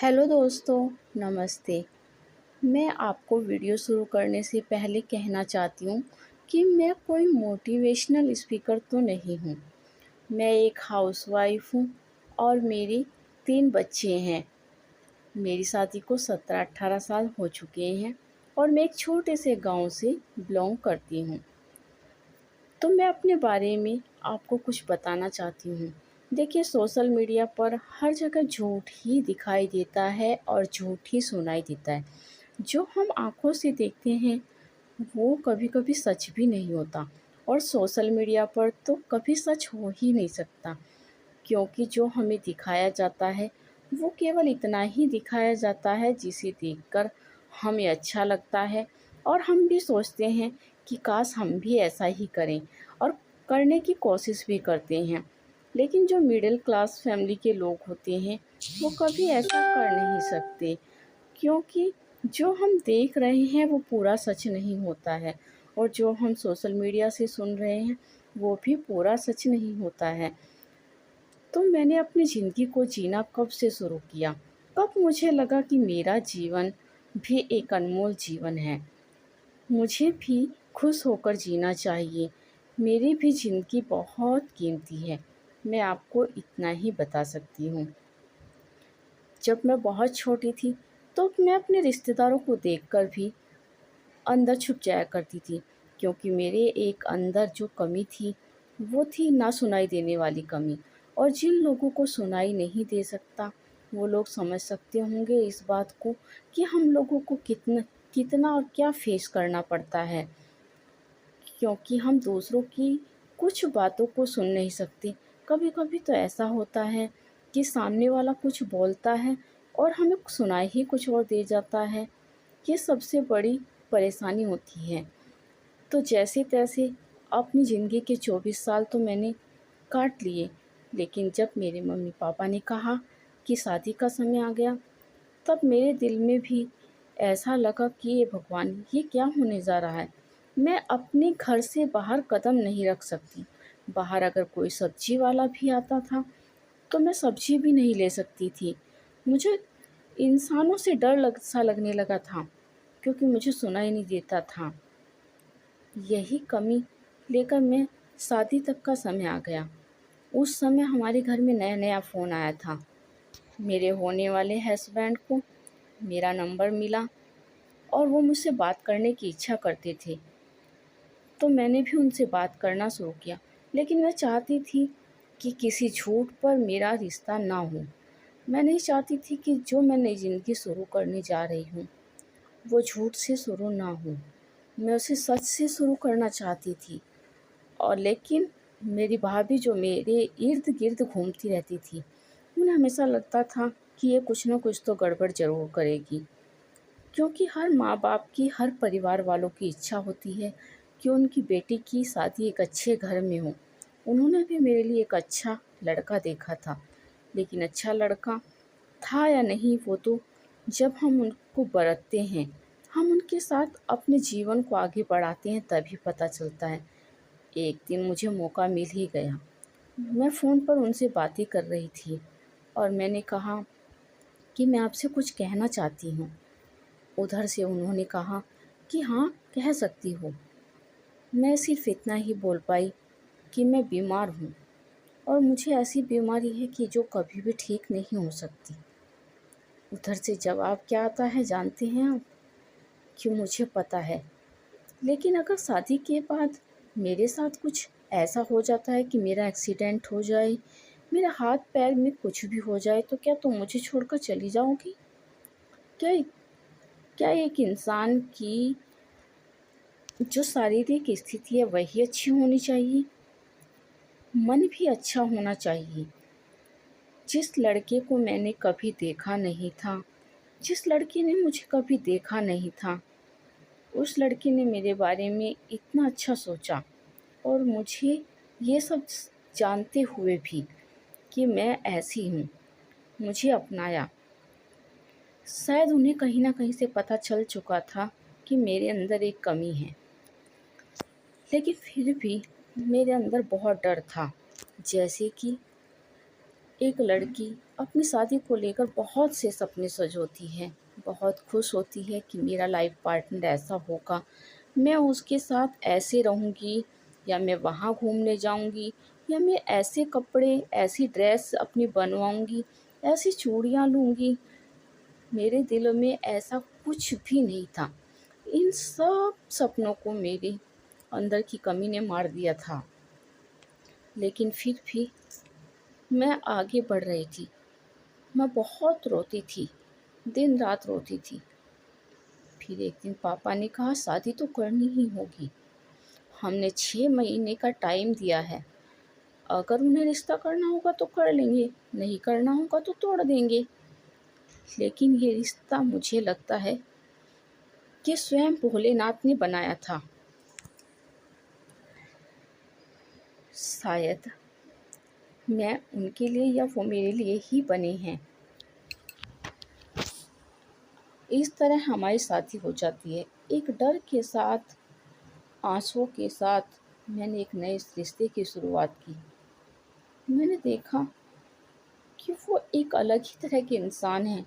Hello दोस्तों, नमस्ते। मैं आपको वीडियो शुरू करने से पहले कहना चाहती हूँ कि मैं कोई मोटिवेशनल स्पीकर तो नहीं हूँ। मैं एक हाउसवाइफ हूँ और मेरी 3 बच्चे हैं। मेरी शादी को 17-18 साल हो चुके हैं और मैं एक छोटे से गाँव से बिलॉन्ग करती हूँ। तो मैं अपने बारे में आपको कुछ बताना चाहती हूँ। देखिए, सोशल मीडिया पर हर जगह झूठ ही दिखाई देता है और झूठ ही सुनाई देता है। जो हम आँखों से देखते हैं, वो कभी-कभी सच भी नहीं होता और सोशल मीडिया पर तो कभी सच हो ही नहीं सकता, क्योंकि जो हमें दिखाया जाता है, वो केवल इतना ही दिखाया जाता है जिसे देखकर हमें अच्छा लगता है और हम भी सोचते हैं कि काश हम भी ऐसा ही करें और करने की कोशिश भी करते हैं। लेकिन जो मिडिल क्लास फैमिली के लोग होते हैं, वो कभी ऐसा कर नहीं सकते, क्योंकि जो हम देख रहे हैं वो पूरा सच नहीं होता है और जो हम सोशल मीडिया से सुन रहे हैं, वो भी पूरा सच नहीं होता है। तो मैंने अपनी ज़िंदगी को जीना कब से शुरू किया? कब मुझे लगा कि मेरा जीवन भी एक अनमोल जीवन है। मुझे भी खुश होकर जीना चाहिए। मेरी भी ज़िंदगी बहुत कीमती है। मैं आपको इतना ही बता सकती हूँ। जब मैं बहुत छोटी थी, तो मैं अपने रिश्तेदारों को देखकर भी अंदर छुप जाया करती थी, क्योंकि मेरे एक अंदर जो कमी थी, वो थी ना सुनाई देने वाली कमी। और जिन लोगों को सुनाई नहीं दे सकता, वो लोग समझ सकते होंगे इस बात को कि हम लोगों को कितना कितना और क्या फेस करना पड़ता है, क्योंकि हम दूसरों की कुछ बातों को सुन नहीं सकते। कभी-कभी तो ऐसा होता है कि सामने वाला कुछ बोलता है और हमें सुनाई ही कुछ और दे जाता है। ये सबसे बड़ी परेशानी होती है। तो जैसे-तैसे अपनी ज़िंदगी के 24 साल तो मैंने काट लिए, लेकिन जब मेरे मम्मी-पापा ने कहा कि शादी का समय आ गया, तब मेरे दिल में भी ऐसा लगा कि ये भगवान, ये क्या होने जा रहा है? मैं अपने घर से बाहर कदम नहीं रख सकती। बाहर अगर कोई सब्ज़ी वाला भी आता था, तो मैं सब्ज़ी भी नहीं ले सकती थी। मुझे इंसानों से डर लगने लगा था, क्योंकि मुझे सुनाई नहीं देता था। यही कमी लेकर मैं शादी तक का समय आ गया। उस समय हमारे घर में नया-नया फ़ोन आया था। मेरे होने वाले हस्बैंड को मेरा नंबर मिला और वो मुझसे बात करने की इच्छा करते थे। तो मैंने भी उनसे बात करना शुरू किया, लेकिन मैं चाहती थी कि किसी झूठ पर मेरा रिश्ता ना हो। मैं नहीं चाहती थी कि जो मैं नई ज़िंदगी शुरू करने जा रही हूँ, वो झूठ से शुरू ना हो। मैं उसे सच से शुरू करना चाहती थी। और लेकिन मेरी भाभी जो मेरे इर्द-गिर्द घूमती रहती थी, उन्हें हमेशा लगता था कि ये कुछ न कुछ तो गड़बड़ ज़रूर करेगी। क्योंकि हर माँ-बाप की, हर परिवार वालों की इच्छा होती है कि उनकी बेटी की शादी एक अच्छे घर में हो। उन्होंने भी मेरे लिए एक अच्छा लड़का देखा था, लेकिन अच्छा लड़का था या नहीं, वो तो जब हम उनको बरतते हैं, हम उनके साथ अपने जीवन को आगे बढ़ाते हैं, तभी पता चलता है। एक दिन मुझे मौका मिल ही गया। मैं फ़ोन पर उनसे बातें कर रही थी और मैंने कहा कि मैं आपसे कुछ कहना चाहती हूँ। उधर से उन्होंने कहा कि हाँ, कह सकती हो। मैं सिर्फ़ इतना ही बोल पाई कि मैं बीमार हूँ और मुझे ऐसी बीमारी है कि जो कभी भी ठीक नहीं हो सकती। उधर से जवाब क्या आता है जानते हैं आप? कि मुझे पता है, लेकिन अगर शादी के बाद मेरे साथ कुछ ऐसा हो जाता है कि मेरा एक्सीडेंट हो जाए, मेरे हाथ-पैर में कुछ भी हो जाए, तो क्या तुम मुझे छोड़कर चली जाओगी? क्या क्या एक इंसान की जो शारीरिक स्थिति है वही अच्छी होनी चाहिए? मन भी अच्छा होना चाहिए। जिस लड़के को मैंने कभी देखा नहीं था, जिस लड़के ने मुझे कभी देखा नहीं था, उस लड़के ने मेरे बारे में इतना अच्छा सोचा और मुझे ये सब जानते हुए भी कि मैं ऐसी हूँ, मुझे अपनाया। शायद उन्हें कहीं न कहीं से पता चल चुका था कि मेरे अंदर एक कमी है, लेकिन फिर भी मेरे अंदर बहुत डर था। जैसे कि एक लड़की अपनी शादी को लेकर बहुत से सपने सजोती है, बहुत खुश होती है कि मेरा लाइफ पार्टनर ऐसा होगा, मैं उसके साथ ऐसे रहूँगी, या मैं वहाँ घूमने जाऊँगी, या मैं ऐसे कपड़े, ऐसी ड्रेस अपनी बनवाऊँगी, ऐसी चूड़ियाँ लूँगी। मेरे दिल में ऐसा कुछ भी नहीं था। इन सब सपनों को मेरे अंदर की कमी ने मार दिया था। लेकिन फिर भी मैं आगे बढ़ रही थी। मैं बहुत रोती थी, दिन रात रोती थी। फिर एक दिन पापा ने कहा शादी तो करनी ही होगी। हमने 6 महीने का टाइम दिया है। अगर उन्हें रिश्ता करना होगा तो कर लेंगे, नहीं करना होगा तो तोड़ देंगे। लेकिन ये रिश्ता मुझे लगता है कि स्वयं भोलेनाथ ने बनाया था। शायद मैं उनके लिए या वो मेरे लिए ही बने हैं। इस तरह हमारी शादी हो जाती है। एक डर के साथ, आंसुओं के साथ मैंने एक नए रिश्ते की शुरुआत की। मैंने देखा कि वो एक अलग ही तरह के इंसान हैं,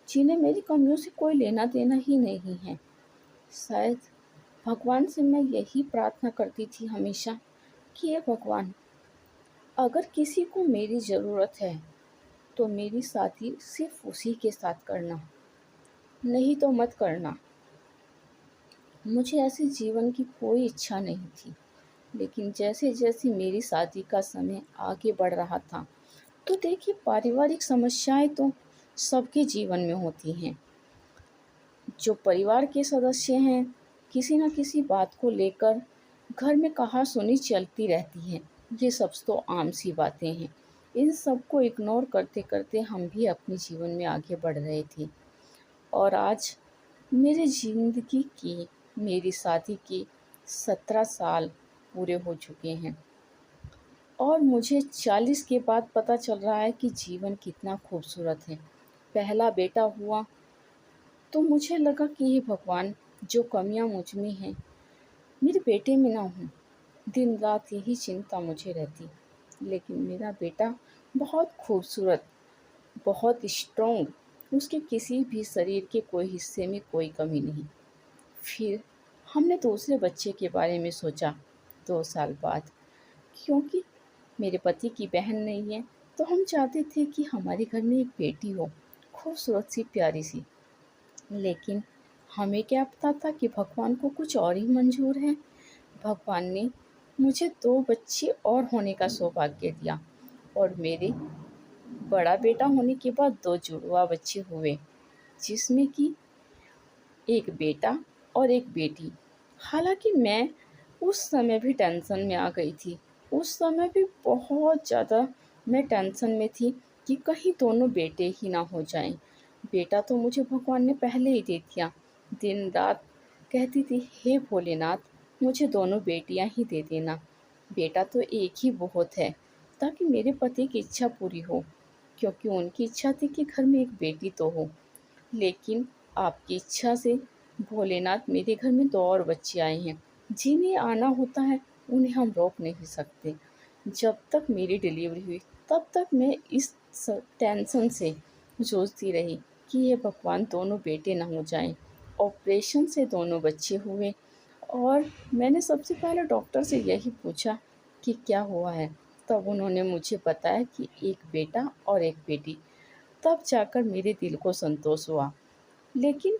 जिन्हें मेरी कमियों से कोई लेना देना ही नहीं है। शायद भगवान से मैं यही प्रार्थना करती थी हमेशा कि हे भगवान, अगर किसी को मेरी ज़रूरत है तो मेरी शादी सिर्फ उसी के साथ करना, नहीं तो मत करना। मुझे ऐसे जीवन की कोई इच्छा नहीं थी। लेकिन जैसे जैसे मेरी शादी का समय आगे बढ़ रहा था, तो देखिए, पारिवारिक समस्याएं तो सबके जीवन में होती हैं। जो परिवार के सदस्य हैं, किसी न किसी बात को लेकर घर में कहा-सुनी चलती रहती है। ये सब तो आम सी बातें हैं। इन सब को इग्नोर करते-करते हम भी अपने जीवन में आगे बढ़ रहे थे। और आज मेरी ज़िंदगी की, मेरी शादी के 17 साल पूरे हो चुके हैं। और मुझे 40 के बाद पता चल रहा है कि जीवन कितना खूबसूरत है। पहला बेटा हुआ तो मुझे लगा कि हे भगवान, जो कमियां मुझ में हैं मेरे बेटे में ना हों। दिन रात यही चिंता मुझे रहती। लेकिन मेरा बेटा बहुत खूबसूरत, बहुत स्ट्रॉन्ग, उसके किसी भी शरीर के कोई हिस्से में कोई कमी नहीं। फिर हमने दूसरे बच्चे के बारे में सोचा 2 साल बाद। क्योंकि मेरे पति की बहन नहीं है, तो हम चाहते थे कि हमारे घर में एक बेटी हो, खूबसूरत सी, प्यारी सी। लेकिन हमें क्या पता था कि भगवान को कुछ और ही मंजूर है। भगवान ने मुझे 2 बच्चे और होने का सौभाग्य दिया, और मेरे बड़ा बेटा होने के बाद 2 जुड़वा बच्चे हुए, जिसमें कि एक बेटा और एक बेटी। हालाँकि मैं उस समय भी टेंशन में आ गई थी। उस समय भी बहुत ज़्यादा मैं टेंशन में थी कि कहीं दोनों बेटे ही ना हो जाएँ। बेटा तो मुझे भगवान ने पहले ही दे दिया। दिन-रात कहती थी, हे भोलेनाथ, मुझे दोनों बेटियाँ ही दे देना। बेटा तो एक ही बहुत है, ताकि मेरे पति की इच्छा पूरी हो, क्योंकि उनकी इच्छा थी कि घर में एक बेटी तो हो। लेकिन आपकी इच्छा से भोलेनाथ, मेरे घर में 2 और बच्चे आए हैं। जिन्हें आना होता है, उन्हें हम रोक नहीं सकते। जब तक मेरी डिलीवरी हुई, तब तक मैं इस टेंशन से जूझती रही कि ये भगवान, दोनों बेटे ना हो जाएं। ऑपरेशन से दोनों बच्चे हुए, और मैंने सबसे पहले डॉक्टर से यही पूछा कि क्या हुआ है। तब उन्होंने मुझे बताया कि एक बेटा और एक बेटी। तब जाकर मेरे दिल को संतोष हुआ। लेकिन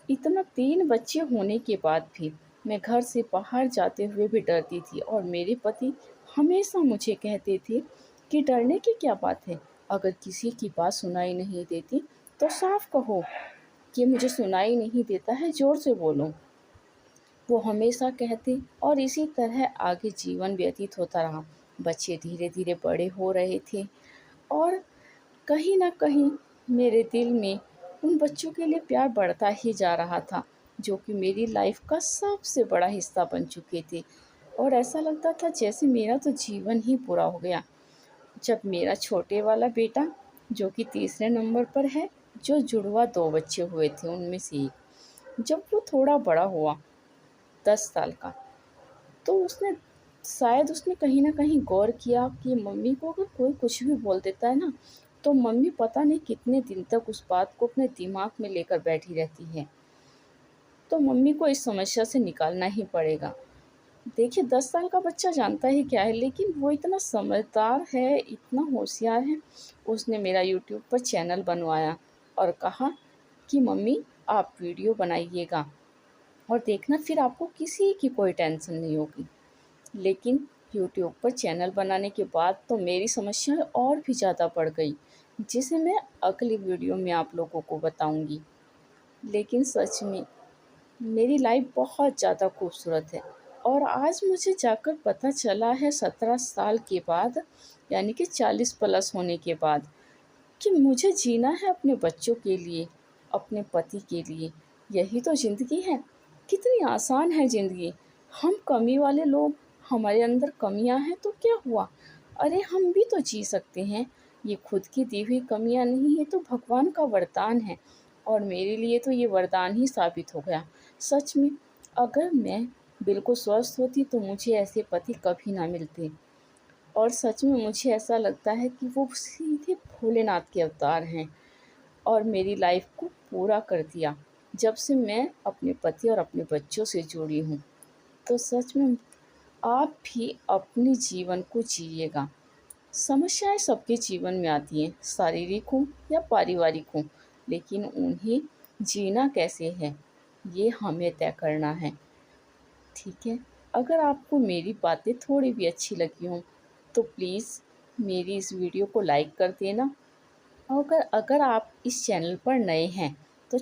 इतना 3 बच्चे होने के बाद भी मैं घर से बाहर जाते हुए भी डरती थी, और मेरे पति हमेशा मुझे कहते थे कि डरने की क्या बात है, अगर किसी की बात सुनाई नहीं देती तो साफ कहो कि मुझे सुनाई नहीं देता है, ज़ोर से बोलो। वो हमेशा कहते, और इसी तरह आगे जीवन व्यतीत होता रहा। बच्चे धीरे-धीरे बड़े हो रहे थे, और कहीं न कहीं मेरे दिल में उन बच्चों के लिए प्यार बढ़ता ही जा रहा था, जो कि मेरी लाइफ़ का सबसे बड़ा हिस्सा बन चुके थे। और ऐसा लगता था जैसे मेरा तो जीवन ही पूरा हो गया। जब मेरा छोटे वाला बेटा, जो कि तीसरे नंबर पर है, जो जुड़वा 2 बच्चे हुए थे उनमें से एक, जब वो थोड़ा बड़ा हुआ, 10 साल का, तो उसने शायद उसने कहीं न कहीं गौर किया कि मम्मी को अगर कोई कुछ भी बोल देता है ना, तो मम्मी पता नहीं कितने दिन तक उस बात को अपने दिमाग में लेकर बैठी रहती है। तो मम्मी को इस समस्या से निकालना ही पड़ेगा। देखिए 10 साल का बच्चा जानता ही क्या है, लेकिन वो इतना समझदार है, इतना होशियार है। उसने मेरा यूट्यूब पर चैनल बनवाया और कहा कि मम्मी आप वीडियो बनाइएगा और देखना फिर आपको किसी की कोई टेंशन नहीं होगी। लेकिन यूट्यूब पर चैनल बनाने के बाद तो मेरी समस्याएँ और भी ज़्यादा बढ़ गई, जिसे मैं अगली वीडियो में आप लोगों को बताऊँगी। लेकिन सच में मेरी लाइफ बहुत ज़्यादा खूबसूरत है और आज मुझे जाकर पता चला है 17 साल के बाद, यानी कि 40 प्लस होने के बाद, कि मुझे जीना है अपने बच्चों के लिए, अपने पति के लिए। यही तो ज़िंदगी है। कितनी आसान है ज़िंदगी। हम कमी वाले लोग, हमारे अंदर कमियां हैं तो क्या हुआ? अरे हम भी तो जी सकते हैं। ये खुद की दी हुई कमियां नहीं है तो भगवान का वरदान है और मेरे लिए तो ये वरदान ही साबित हो गया। सच में अगर मैं बिल्कुल स्वस्थ होती तो मुझे ऐसे पति कभी ना मिलते। और सच में मुझे ऐसा लगता है कि वो सीधे भोलेनाथ के अवतार हैं और मेरी लाइफ को पूरा कर दिया जब से मैं अपने पति और अपने बच्चों से जुड़ी हूँ। तो सच में आप भी अपने जीवन को जिएगा। समस्याएं सबके जीवन में आती हैं, शारीरिक हों या पारिवारिक हों, लेकिन उन्हें जीना कैसे है ये हमें तय करना है। ठीक है, अगर आपको मेरी बातें थोड़ी भी अच्छी लगी हों तो प्लीज़ मेरी इस वीडियो को लाइक कर देना। और अगर आप इस चैनल पर नए हैं तो